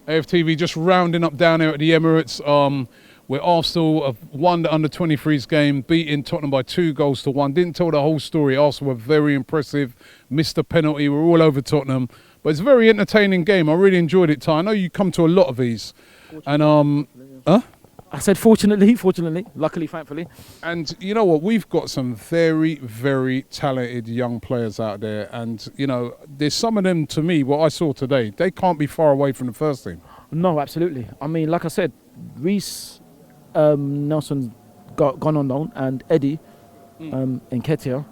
AFTV just rounding up down there at the Emirates, where Arsenal have won the under-23s game, beating Tottenham by 2-1. Didn't tell the whole story. Arsenal were very impressive, missed the penalty, we're all over Tottenham. But it's a very entertaining game. I really enjoyed it, Ty. I know you come to a lot of these. And, I said fortunately, luckily, thankfully. And you know what? We've got some very, very talented young players out there. And, you know, there's some of them, to me, what I saw today, they can't be far away from the first team. No, absolutely. I mean, like I said, Reece Nelson gone on loan, and Eddie Nketiah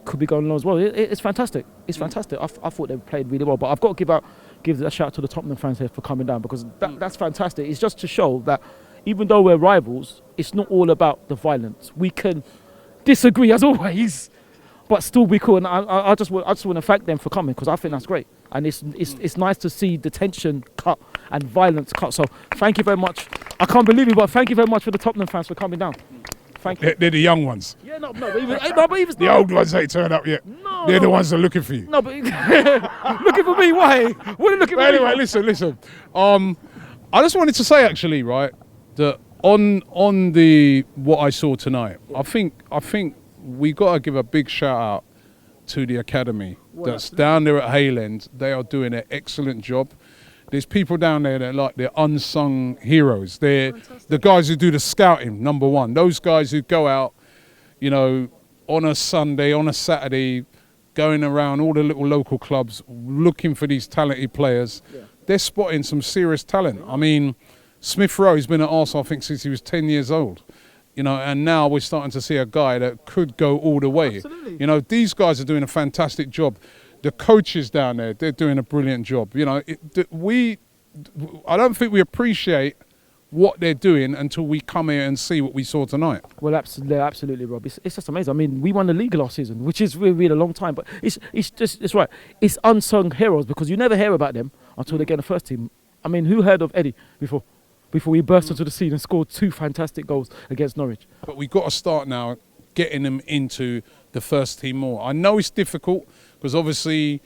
could be going on loan as well. It's fantastic. It's fantastic. I thought they played really well. But I've got to give a shout out to the Tottenham fans here for coming down, because that's fantastic. It's just to show that even though we're rivals, it's not all about the violence. We can disagree as always, but still be cool. And I just want to thank them for coming, because I think that's great. And it's nice to see the tension cut and violence cut. So thank you very much. I can't believe it, but thank you very much for the Tottenham fans for coming down. Thank you. They're the young ones. Yeah, but even the old ones ain't turned up yet. They're the ones that are looking for you. No, but looking for me? Why? What are you looking for? Anyway, listen. I just wanted to say, actually, right, that on the what I saw tonight, I think we got to give a big shout out to the academy that's down there at Hayland. They are doing an excellent job. There's people down there that are they're unsung heroes. They're the guys who do the scouting, number one. Those guys who go out, you know, on a Sunday, on a Saturday, going around all the little local clubs looking for these talented players. Yeah. They're spotting some serious talent. I mean, Smith-Rowe has been at Arsenal, I think, since he was 10 years old. You know, and now we're starting to see a guy that could go all the way. Absolutely. You know, these guys are doing a fantastic job. The coaches down there, they're doing a brilliant job. You know, I don't think we appreciate what they're doing until we come here and see what we saw tonight. Well, absolutely, Rob. It's just amazing. I mean, we won the league last season, which is really a long time. But it's right. It's unsung heroes, because you never hear about them until they get in the first team. I mean, who heard of Eddie before he burst onto the scene and scored 2 fantastic goals against Norwich? But we've got to start now getting them into the first team more. I know it's difficult, because obviously,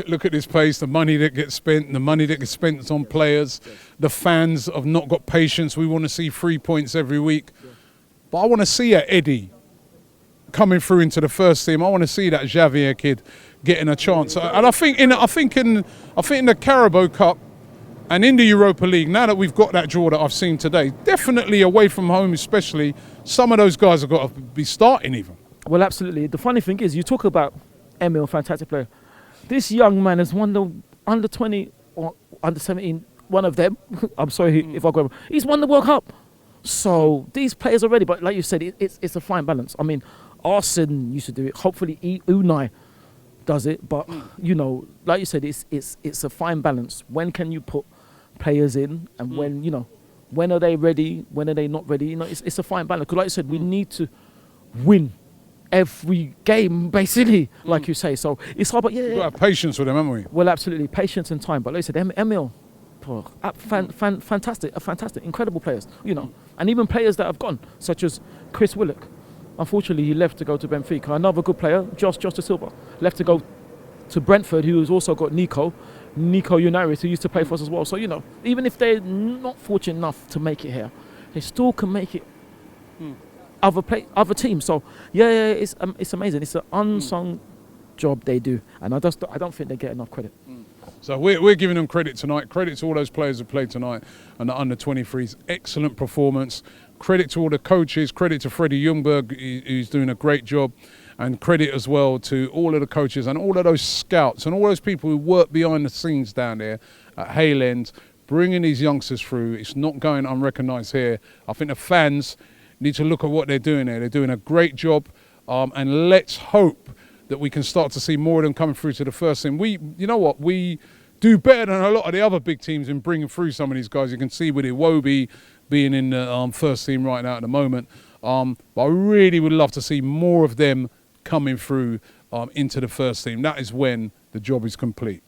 look at this place, the money that gets spent is on players. The fans have not got patience. We want to see 3 points every week. But I want to see Eddie coming through into the first team. I want to see that Xavier kid getting a chance. And I think in the Carabao Cup and in the Europa League, now that we've got that draw that I've seen today, definitely away from home especially, some of those guys have got to be starting even. Well, absolutely. The funny thing is, you talk about Emil, fantastic player. This young man has won the under 20 or under 17, one of them. I'm sorry if I go wrong. He's won the World Cup. So these players are ready. But like you said, it's a fine balance. I mean, Arsene used to do it. Hopefully Unai does it. But, you know, like you said, it's a fine balance. When can you put players in, and when are they ready? When are they not ready? You know, it's a fine balance. Because like you said, we need to win every game, basically, like you say. So it's hard, but We've got to have patience with them, haven't we? Well, absolutely, patience and time. But like I said, Emil, fantastic, incredible players, you know. And even players that have gone, such as Chris Willock. Unfortunately, he left to go to Benfica. Another good player, Josh da Silva, left to go to Brentford, who's also got Nico Uniris, who used to play for us as well. So, you know, even if they're not fortunate enough to make it here, they still can make it other teams. So it's amazing. It's an unsung job they do, and I don't think they get enough credit. So we're giving them credit tonight. Credit to all those players who played tonight and the under-23s. Excellent performance. Credit to all the coaches. Credit to Freddie Ljungberg, who's doing a great job. And credit as well to all of the coaches and all of those scouts and all those people who work behind the scenes down there at Hayland, bringing these youngsters through. It's not going unrecognised here. I think the fans need to look at what they're doing there. They're doing a great job, and let's hope that we can start to see more of them coming through to the first team. You know what? We do better than a lot of the other big teams in bringing through some of these guys. You can see with Iwobi being in the first team right now at the moment. But I really would love to see more of them coming through into the first team. That is when the job is complete.